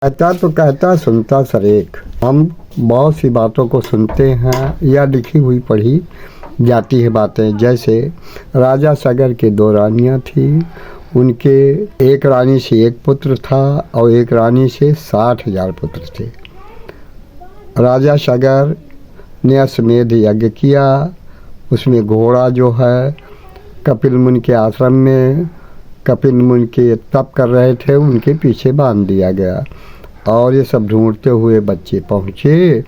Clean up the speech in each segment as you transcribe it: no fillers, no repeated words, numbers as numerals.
कहता तो कहता सुनता सरेक। हम बहुत सी बातों को सुनते हैं या लिखी हुई पढ़ी जाती है बातें। जैसे राजा सगर के दो रानियां थी, उनके एक रानी से एक पुत्र था और एक रानी से 60,000 पुत्र थे। राजा सगर ने अश्वमेध यज्ञ किया। उसमें घोड़ा जो है कपिल मुनि के आश्रम में कपिल मुनि के तप कर रहे थे, उनके पीछे बांध दिया गया और ये सब ढूंढते हुए बच्चे पहुँचे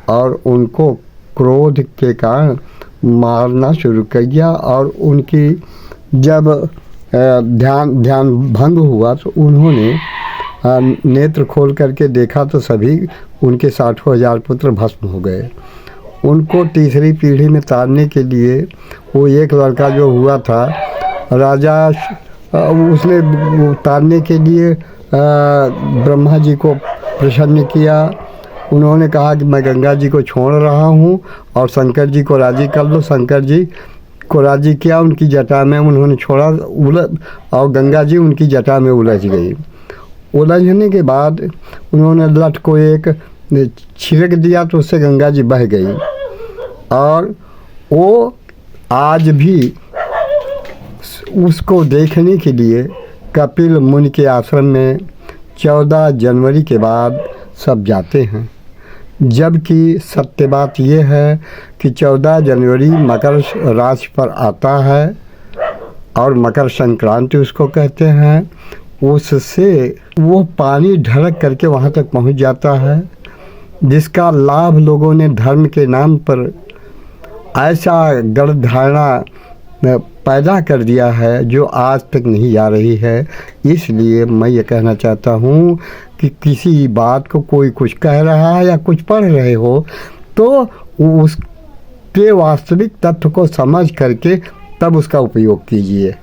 और उनको क्रोध के कारण मारना शुरू कर दिया। और उनकी जब ध्यान भंग हुआ तो उन्होंने नेत्र खोल करके देखा तो सभी उनके 60,000 पुत्र भस्म हो गए। उनको तीसरी पीढ़ी में तारने के लिए वो एक लड़का जो हुआ था राजा, उसने तारने के लिए ब्रह्मा जी को प्रसन्न किया। उन्होंने कहा कि मैं गंगा जी को छोड़ रहा हूँ और शंकर जी को राजी कर लो। शंकर जी को राजी किया, उनकी जटा में उन्होंने छोड़ा और गंगा जी उनकी जटा में उलझ गई। उलझने के बाद उन्होंने लठ को एक छिड़क दिया तो उससे गंगा जी बह गई। और वो आज भी उसको देखने के लिए कपिल मुनि के आश्रम में 14 जनवरी के बाद सब जाते हैं। जबकि सत्य बात यह है कि 14 जनवरी मकर राशि पर आता है और मकर संक्रांति उसको कहते हैं। उससे वो पानी ढलक करके वहाँ तक पहुँच जाता है, जिसका लाभ लोगों ने धर्म के नाम पर ऐसा गलत धारणा पैदा कर दिया है जो आज तक नहीं आ रही है। इसलिए मैं ये कहना चाहता हूँ कि किसी बात को कोई कुछ कह रहा है या कुछ पढ़ रहे हो तो उसके वास्तविक तथ्य को समझ करके तब उसका उपयोग कीजिए।